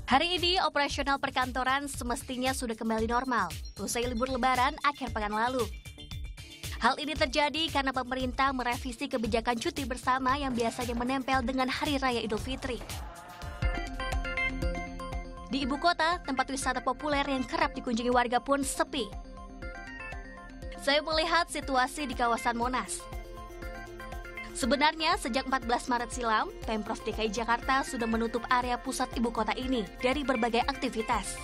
Hari ini operasional perkantoran semestinya sudah kembali normal usai libur lebaran akhir pekan lalu. Hal ini terjadi karena pemerintah merevisi kebijakan cuti bersama yang biasanya menempel dengan Hari Raya Idul Fitri. Di ibu kota, tempat wisata populer yang kerap dikunjungi warga pun sepi. Saya melihat situasi di kawasan Monas. Sebenarnya sejak 14 Maret silam, Pemprov DKI Jakarta sudah menutup area pusat ibu kota ini dari berbagai aktivitas.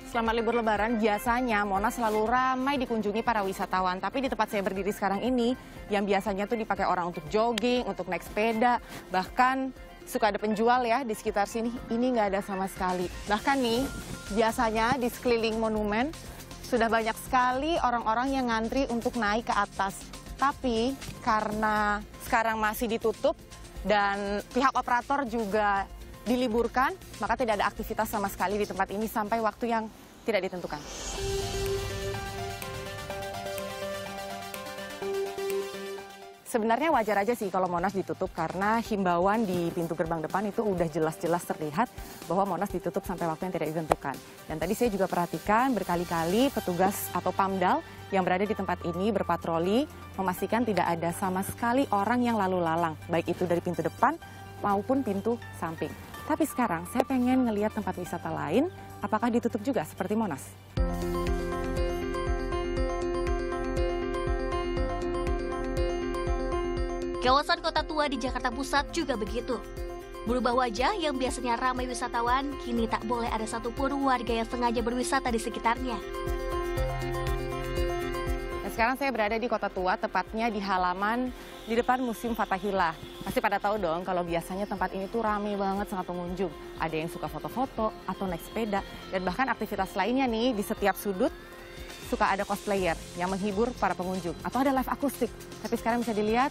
Selama libur lebaran, biasanya Monas selalu ramai dikunjungi para wisatawan. Tapi di tempat saya berdiri sekarang ini, yang biasanya tuh dipakai orang untuk jogging, untuk naik sepeda, bahkan suka ada penjual ya di sekitar sini, ini nggak ada sama sekali. Bahkan nih, biasanya di sekeliling monumen, sudah banyak sekali orang-orang yang ngantri untuk naik ke atas. Tapi karena sekarang masih ditutup dan pihak operator juga diliburkan, maka tidak ada aktivitas sama sekali di tempat ini sampai waktu yang tidak ditentukan. Sebenarnya wajar aja sih kalau Monas ditutup karena himbauan di pintu gerbang depan itu udah jelas-jelas terlihat bahwa Monas ditutup sampai waktu yang tidak ditentukan. Dan tadi saya juga perhatikan berkali-kali petugas atau PAMDAL yang berada di tempat ini berpatroli memastikan tidak ada sama sekali orang yang lalu lalang, baik itu dari pintu depan maupun pintu samping. Tapi sekarang saya pengen ngelihat tempat wisata lain, apakah ditutup juga seperti Monas? Kawasan Kota Tua di Jakarta Pusat juga begitu. Berubah wajah yang biasanya ramai wisatawan, kini tak boleh ada satupun warga yang sengaja berwisata di sekitarnya. Nah, sekarang saya berada di Kota Tua, tepatnya di halaman di depan Museum Fathahillah. Pasti pada tahu dong kalau biasanya tempat ini tuh ramai banget sama pengunjung. Ada yang suka foto-foto atau naik sepeda, dan bahkan aktivitas lainnya nih di setiap sudut suka ada cosplayer yang menghibur para pengunjung. Atau ada live akustik, tapi sekarang bisa dilihat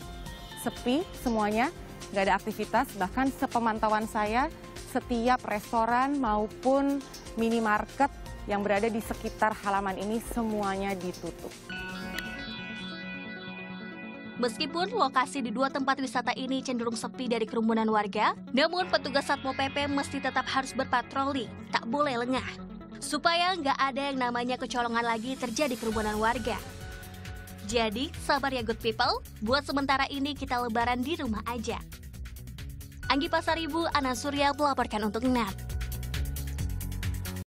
sepi semuanya, nggak ada aktivitas. Bahkan sepemantauan saya, setiap restoran maupun minimarket yang berada di sekitar halaman ini semuanya ditutup. Meskipun lokasi di dua tempat wisata ini cenderung sepi dari kerumunan warga, namun petugas Satpol PP mesti tetap harus berpatroli, tak boleh lengah, supaya nggak ada yang namanya kecolongan lagi terjadi kerumunan warga. Jadi, sabar ya good people, buat sementara ini kita lebaran di rumah aja. Anggi Pasaribu, Ana Surya melaporkan untuk NET.